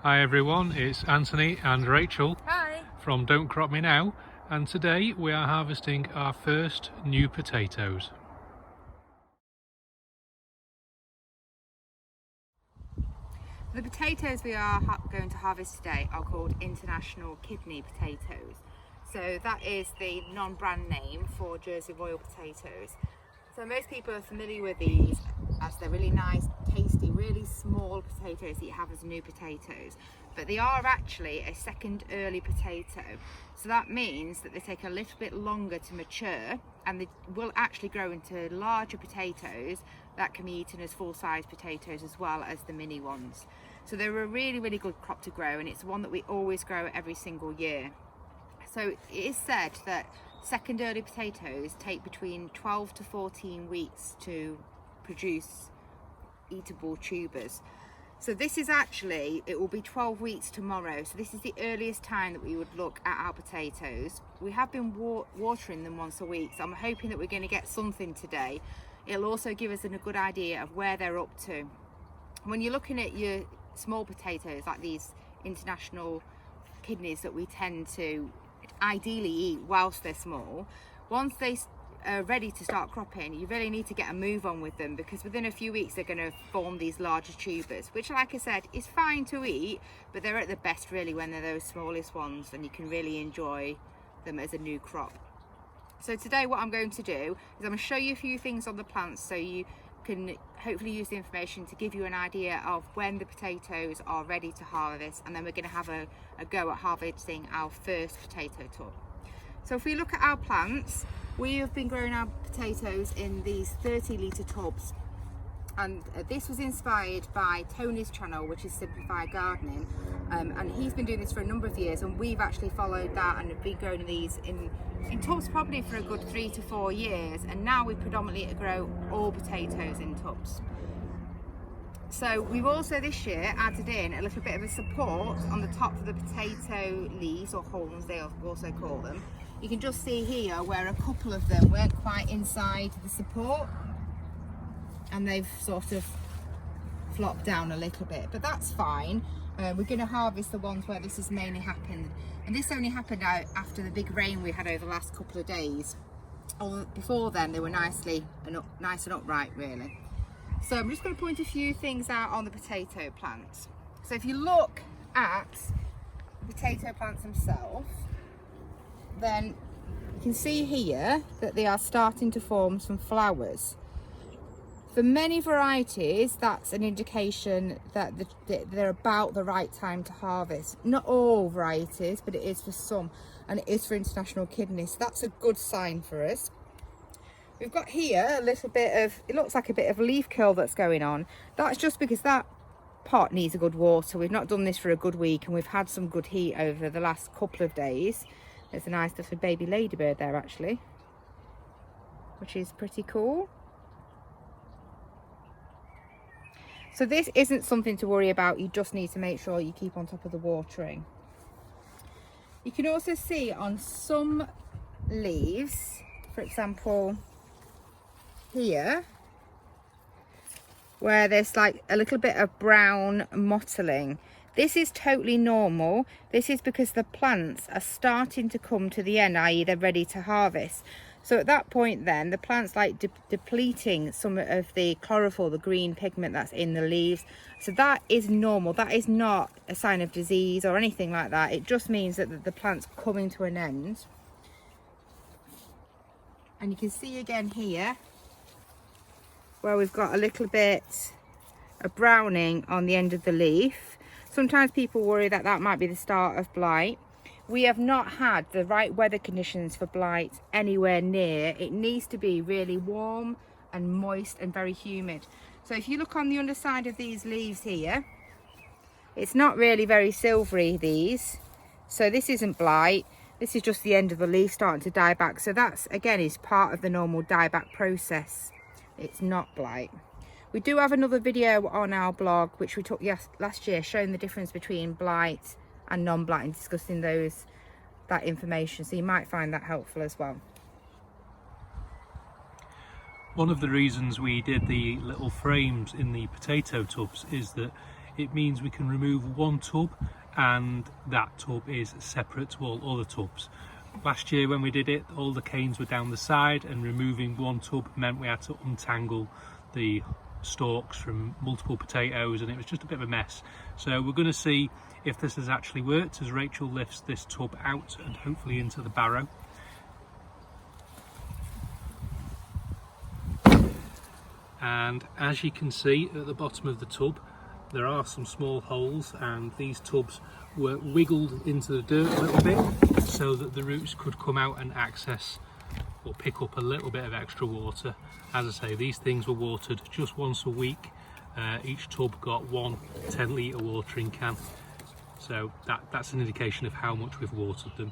Hi everyone, it's Anthony and Rachel. Hi. From Don't Crop Me Now, and today we are harvesting our first new potatoes. The potatoes we are going to harvest today are called International Kidney potatoes. So that is the non-brand name for Jersey Royal potatoes. So most people are familiar with these as they're really nice, tasty, really small potatoes that you have as new potatoes. But they are actually a second early potato. So that means that they take a little bit longer to mature, and they will actually grow into larger potatoes that can be eaten as full-size potatoes as well as the mini ones. So they're a really, really good crop to grow, and it's one that we always grow every single year. So it is said that second early potatoes take between 12 to 14 weeks to produce eatable tubers. So this is actually, it will be 12 weeks tomorrow. So this is the earliest time that we would look at our potatoes. We have been watering them once a week, so I'm hoping that we're going to get something today. It'll also give us a good idea of where they're up to. When you're looking at your small potatoes, like these international kidneys that we tend to ideally eat whilst they're small, once they are ready to start cropping, you really need to get a move on with them, because within a few weeks they're going to form these larger tubers, which, like I said, is fine to eat, but they're at the best really when they're those smallest ones, and you can really enjoy them as a new crop. So today what I'm going to do is I'm going to show you a few things on the plants so you can hopefully use the information to give you an idea of when the potatoes are ready to harvest, and then we're going to have a go at harvesting our first potato tub. So if we look at our plants, we have been growing our potatoes in these 30-litre tubs, and this was inspired by Tony's channel, which is Simplified Gardening, and he's been doing this for a number of years, and we've actually followed that and have been growing these in tubs probably for a good 3 to 4 years, and now we predominantly grow all potatoes in tubs. So we've also this year added in a little bit of a support on the top of the potato leaves, or hulls they also call them. You can just see here where a couple of them weren't quite inside the support, and they've sort of flopped down a little bit, but that's fine. We're going to harvest the ones where this has mainly happened, and this only happened out after the big rain we had over the last couple of days. Before then they were nice and upright really. So I'm just going to point a few things out on the potato plants. So if you look at the potato plants themselves, then you can see here that they are starting to form some flowers. For many varieties, that's an indication that they're about the right time to harvest. Not all varieties, but it is for some, and it is for International Kidney, so that's a good sign for us. We've got here a little bit of, it looks like a bit of leaf curl that's going on. That's just because that pot needs a good water. We've not done this for a good week, and we've had some good heat over the last couple of days. There's a nice little baby ladybird there actually, which is pretty cool. So this isn't something to worry about, you just need to make sure you keep on top of the watering. You can also see on some leaves, for example here, where there's like a little bit of brown mottling. This is totally normal. This is because the plants are starting to come to the end, i.e. they're ready to harvest. So at that point then, the plant's like depleting some of the chlorophyll, the green pigment that's in the leaves. So that is normal. That is not a sign of disease or anything like that. It just means that the plant's coming to an end. And you can see again here, where we've got a little bit of browning on the end of the leaf. Sometimes people worry that that might be the start of blight. We have not had the right weather conditions for blight anywhere near. It needs to be really warm and moist and very humid. So if you look on the underside of these leaves here, it's not really very silvery, these. So this isn't blight. This is just the end of the leaf starting to die back. So that's, again, is part of the normal dieback process. It's not blight. We do have another video on our blog, which we took last year, showing the difference between blight and non-blight and discussing that information, so you might find that helpful as well. One of the reasons we did the little frames in the potato tubs is that it means we can remove one tub and that tub is separate to all other tubs. Last year when we did it, all the canes were down the side, and removing one tub meant we had to untangle the stalks from multiple potatoes, and it was just a bit of a mess. So we're going to see if this has actually worked as Rachel lifts this tub out and hopefully into the barrow. And as you can see at the bottom of the tub, there are some small holes, and these tubs were wiggled into the dirt a little bit so that the roots could come out and access or pick up a little bit of extra water. As I say, these things were watered just once a week. Each tub got one 10-litre watering can, so that's an indication of how much we've watered them.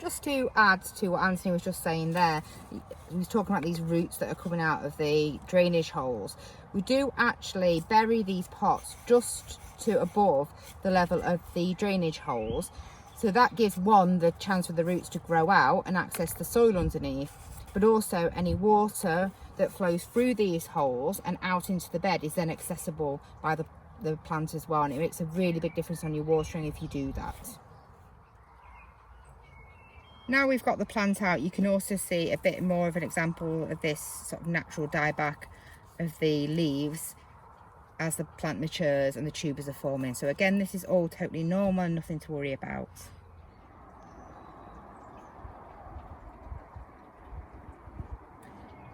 Just to add to what Anthony was just saying there, he was talking about these roots that are coming out of the drainage holes. We do actually bury these pots just to above the level of the drainage holes, so that gives one the chance for the roots to grow out and access the soil underneath, but also any water that flows through these holes and out into the bed is then accessible by the plant as well, and it makes a really big difference on your watering if you do that. Now we've got the plant out, you can also see a bit more of an example of this sort of natural dieback of the leaves as the plant matures and the tubers are forming. So again, this is all totally normal and nothing to worry about.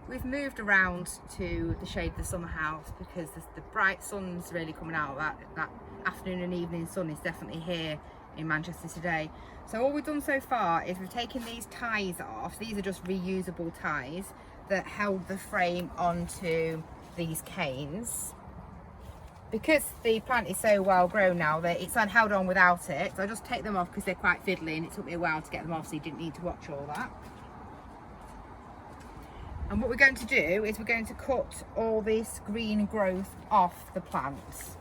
We've moved around to the shade of the summer house because the bright sun's really coming out. That afternoon and evening sun is definitely here in Manchester today. So all we've done so far is we've taken these ties off. These are just reusable ties that held the frame onto these canes. Because the plant is so well grown now that it's held on without it, so I just take them off because they're quite fiddly, and it took me a while to get them off, so you didn't need to watch all that. And what we're going to do is we're going to cut all this green growth off the plants.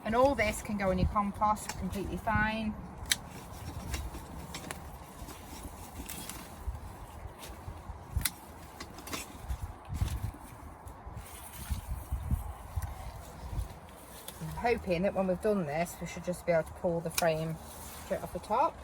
And all this can go in your compost completely fine. I'm hoping that when we've done this, we should just be able to pull the frame straight off the top.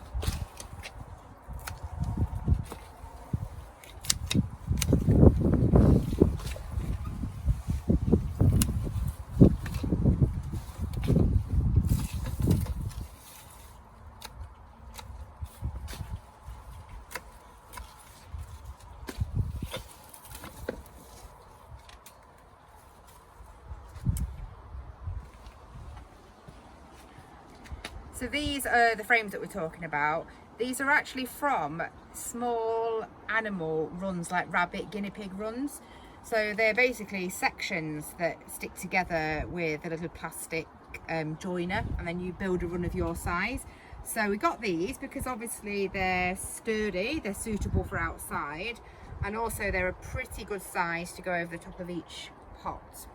So these are the frames that we're talking about. These are actually from small animal runs, like rabbit, guinea pig runs. So they're basically sections that stick together with a little plastic joiner, and then you build a run of your size. So we got these because obviously they're sturdy, they're suitable for outside, and also they're a pretty good size to go over the top of each pot.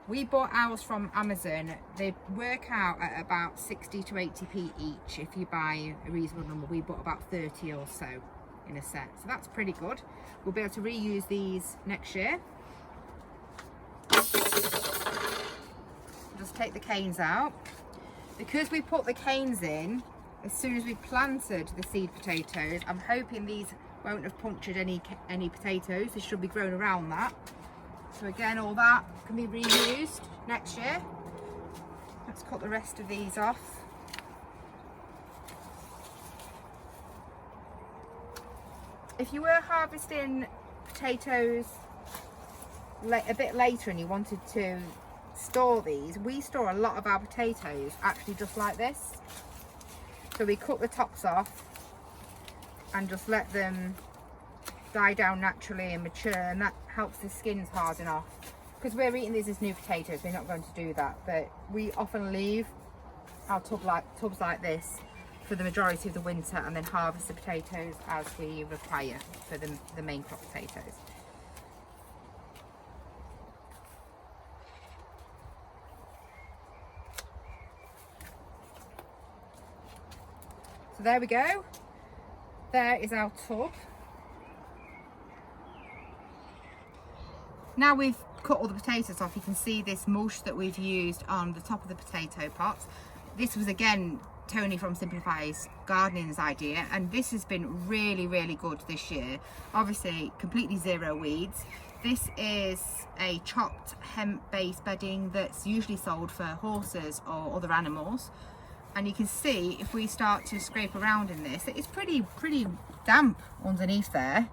We bought ours from Amazon. They work out at about 60 to 80p each if you buy a reasonable number. We bought about 30 or so in a set, so that's pretty good. We'll be able to reuse these next year. Just take the canes out. Because we put the canes in as soon as we planted the seed potatoes, I'm hoping these won't have punctured any potatoes. They should be grown around that. So again, all that can be reused next year. Let's cut the rest of these off. If you were harvesting potatoes a bit later and you wanted to store these, we store a lot of our potatoes actually just like this. So we cut the tops off and just let them die down naturally and mature, and that helps the skins harden off. Because we're eating these as new potatoes, we're not going to do that, but we often leave our tubs like this for the majority of the winter and then harvest the potatoes as we require for the main crop potatoes. So there we go, there is our tub. Now we've cut all the potatoes off, you can see this mush that we've used on the top of the potato pots. This was again Tony from Simplifies Gardening's idea, and this has been really, really good this year. Obviously completely zero weeds. This is a chopped hemp based bedding that's usually sold for horses or other animals, and you can see if we start to scrape around in this, it's pretty damp underneath there.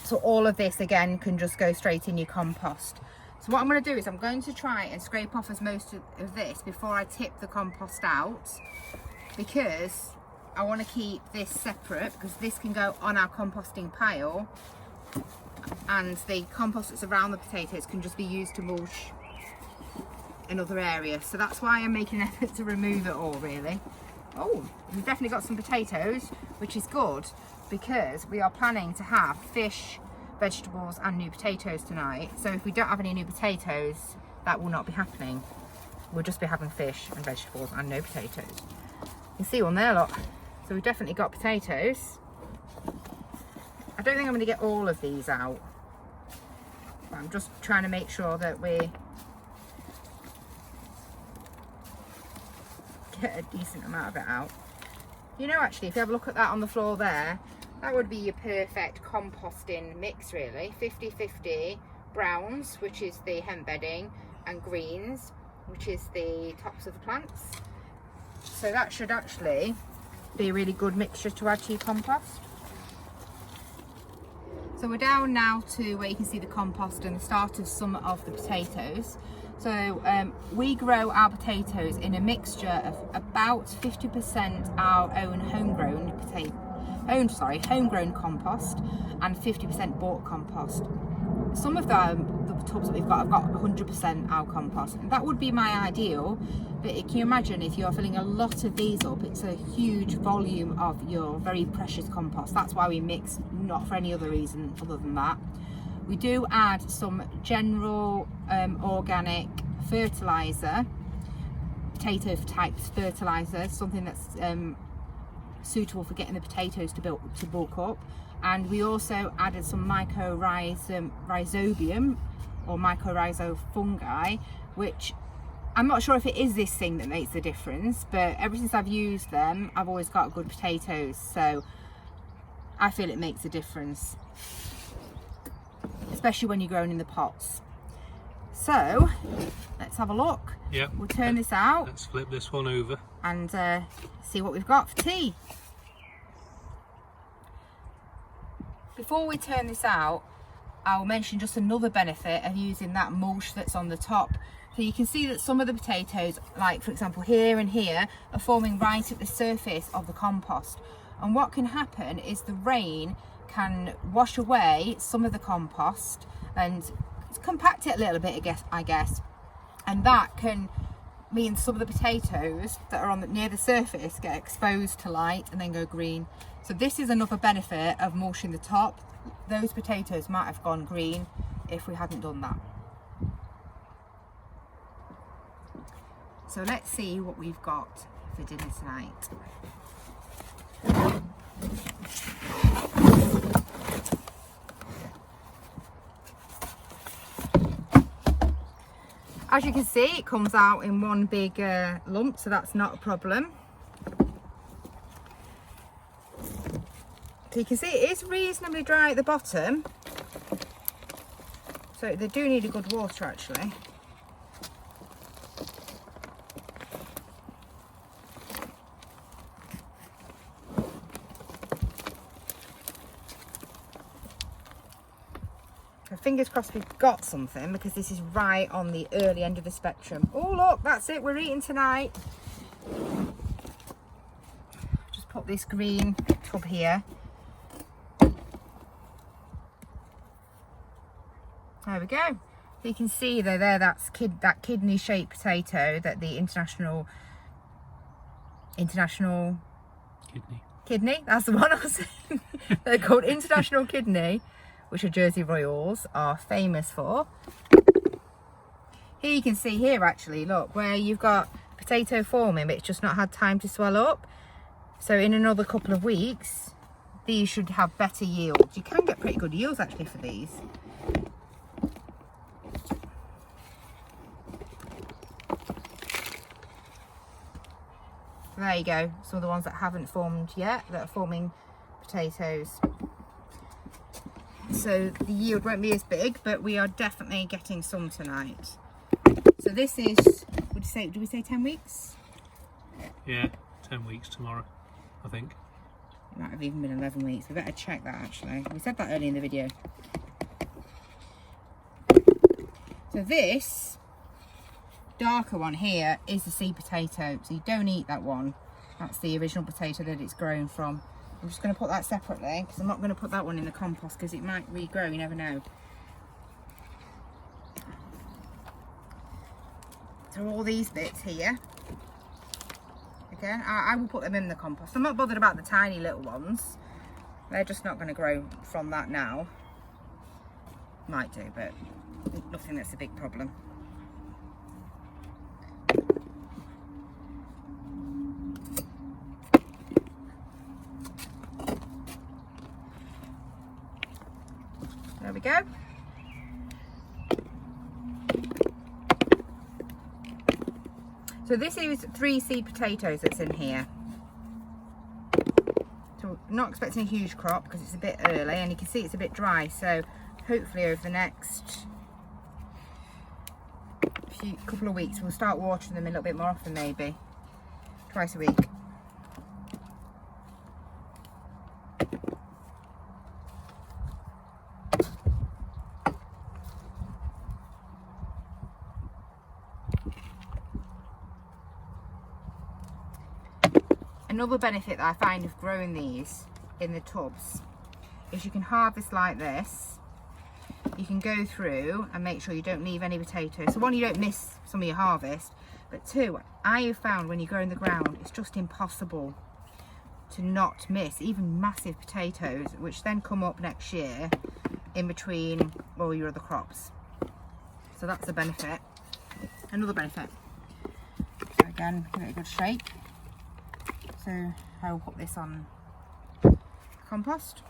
So all of this again can just go straight in your compost. So what I'm going to do is I'm going to try and scrape off as most of this before I tip the compost out, because I want to keep this separate, because this can go on our composting pile and the compost that's around the potatoes can just be used to mulch another area. So that's why I'm making an effort to remove it all, really. Oh, we've definitely got some potatoes, which is good, because we are planning to have fish, vegetables and new potatoes tonight. So if we don't have any new potatoes, that will not be happening. We'll just be having fish and vegetables and no potatoes. You can see one there, look. So we've definitely got potatoes. I don't think I'm going to get all of these out, but I'm just trying to make sure that we get a decent amount of it out. You know, actually, if you have a look at that on the floor there, that would be your perfect composting mix, really. 50-50 browns, which is the hemp bedding, and greens, which is the tops of the plants. So that should actually be a really good mixture to add to your compost. So we're down now to where you can see the compost and the start of some of the potatoes. So we grow our potatoes in a mixture of about 50% our own homegrown compost and 50% bought compost. Some of the tubs that we've got have got 100% our compost, and that would be my ideal. But can you imagine if you're filling a lot of these up, it's a huge volume of your very precious compost. That's why we mix, not for any other reason other than that. We do add some general organic fertilizer, potato type fertilizer, something that's suitable for getting the potatoes to bulk up. And we also added some mycorrhizobium or mycorrhizo fungi, which I'm not sure if it is this thing that makes the difference, but ever since I've used them, I've always got good potatoes. So I feel it makes a difference, especially when you're growing in the pots. So let's have a look. Yep. We'll turn this out. Let's flip this one over and see what we've got for tea. Before we turn this out, I'll mention just another benefit of using that mulch that's on the top. So you can see that some of the potatoes, like for example here and here, are forming right at the surface of the compost. And what can happen is the rain can wash away some of the compost and compact it a little bit, I guess. And that can mean some of the potatoes that are near the surface get exposed to light and then go green. So this is another benefit of mulching the top. Those potatoes might have gone green if we hadn't done that. So let's see what we've got for dinner tonight. As you can see, it comes out in one big lump, so that's not a problem. So you can see it is reasonably dry at the bottom, so they do need a good water actually. So fingers crossed we've got something, because this is right on the early end of the spectrum. Oh look, that's it, we're eating tonight. Just put this green tub here. There we go. So you can see there, that's that kidney shaped potato that the international kidney, that's the one I was saying. They're called international kidney, which are Jersey Royals are famous for. Here you can see here actually, look, where you've got potato forming but it's just not had time to swell up. So in another couple of weeks these should have better yields. You can get pretty good yields actually for these. So there you go, some of the ones that haven't formed yet, that are forming potatoes. So the yield won't be as big, but we are definitely getting some tonight. So this is, did we say 10 weeks? Yeah, 10 weeks tomorrow, I think. It might have even been 11 weeks. We better check that actually. We said that early in the video. So this darker one here is the seed potato. So you don't eat that one. That's the original potato that it's grown from. I'm just going to put that separately because I'm not going to put that one in the compost because it might regrow, you never know. So all these bits here, again, I will put them in the compost. I'm not bothered about the tiny little ones. They're just not going to grow from that now. Might do, but nothing that's a big problem. There we go. So this is 3 seed potatoes that's in here. So I'm not expecting a huge crop because it's a bit early and you can see it's a bit dry. So hopefully over the next couple of weeks we'll start watering them a little bit more often, maybe twice a week. Another benefit that I find of growing these in the tubs is you can harvest like this. You can go through and make sure you don't leave any potatoes. So one, you don't miss some of your harvest, but two, I have found when you grow in the ground, it's just impossible to not miss even massive potatoes, which then come up next year in between all your other crops. So that's a benefit. Another benefit. So again, give it a good shake. So I will put this on compost.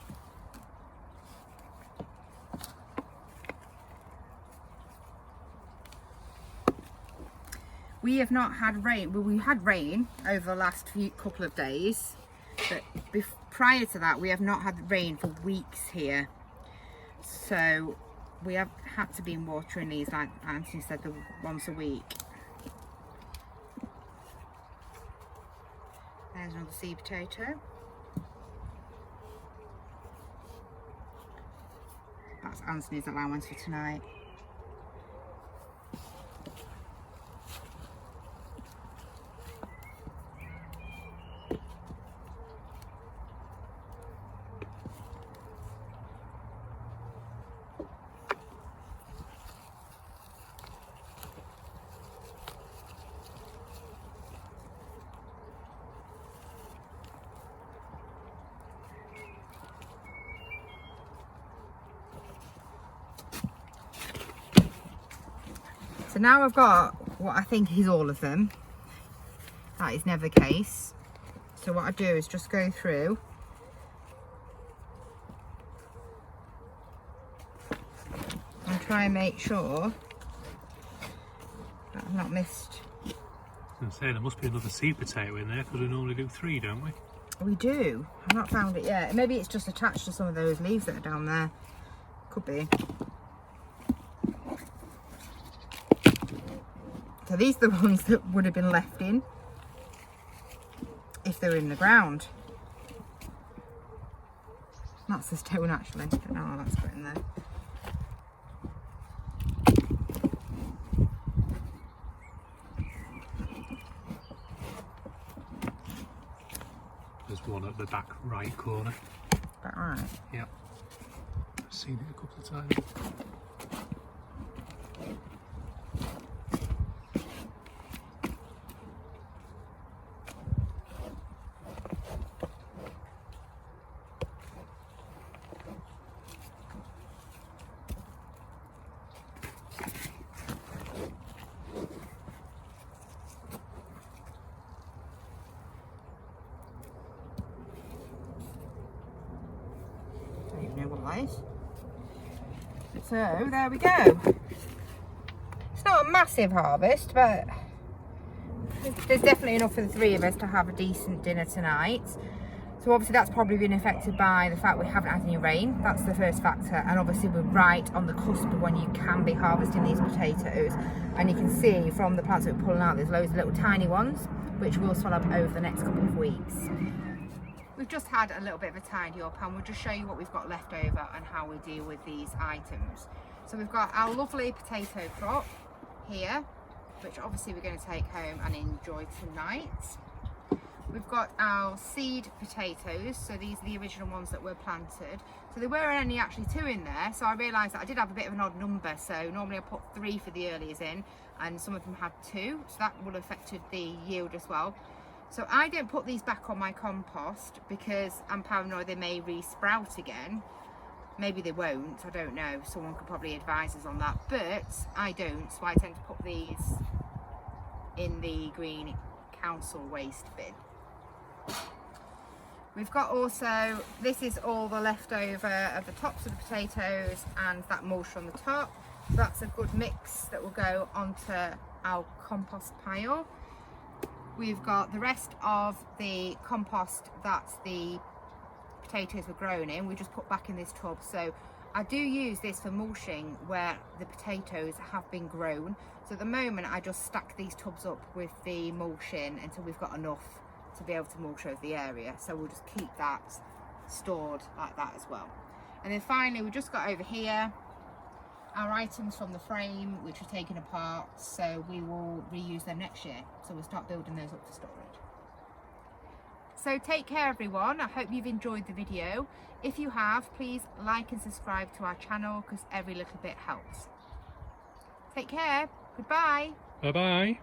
We have not had rain. Well, we had rain over the last couple of days, but prior to that we have not had rain for weeks here. So we have had to be watering these, like Anthony said, once a week. There's another seed potato. That's Anthony's allowance for tonight. So now I've got what I think is all of them. That is never the case. So what I do is just go through and try and make sure that I've not missed. I was going to say, there must be another seed potato in there because we normally do 3, don't we? We do. I've not found it yet. Maybe it's just attached to some of those leaves that are down there. Could be. So these are the ones that would have been left in if they were in the ground. That's the stone actually. Don't know how that's put in there. There's one at the back right corner. Back right? Yep. I've seen it a couple of times. So there we go. It's not a massive harvest, but There's definitely enough for the three of us to have a decent dinner tonight. So obviously that's probably been affected by the fact we haven't had any rain. That's the first factor. And obviously we're right on the cusp of when you can be harvesting these potatoes. And you can see from the plants that we're pulling out, there's loads of little tiny ones, which will swell up over the next couple of weeks. We've just had a little bit of a tidy up, and we'll just show you what we've got left over and how we deal with these items. So we've got our lovely potato crop here, which obviously we're going to take home and enjoy tonight. We've got our seed potatoes, so these are the original ones that were planted. So there were only actually 2 in there, so I realised that I did have a bit of an odd number. So normally I put 3 for the earlies in, and some of them had 2, so that would have affected the yield as well. So I don't put these back on my compost because I'm paranoid they may re-sprout again. Maybe they won't, I don't know. Someone could probably advise us on that, but I don't, so I tend to put these in the green council waste bin. We've got also, this is all the leftover of the tops of the potatoes and that mulch on the top. So that's a good mix that will go onto our compost pile. We've got the rest of the compost that the potatoes were grown in, we just put back in this tub. So I do use this for mulching where the potatoes have been grown. So at the moment I just stack these tubs up with the mulch in until we've got enough to be able to mulch over the area. So we'll just keep that stored like that as well. And then finally we just got over here our items from the frame which are taken apart, so we will reuse them next year. So we'll start building those up for storage. So take care everyone, I hope you've enjoyed the video. If you have, please like and subscribe to our channel because every little bit helps. Take care, goodbye. Bye bye.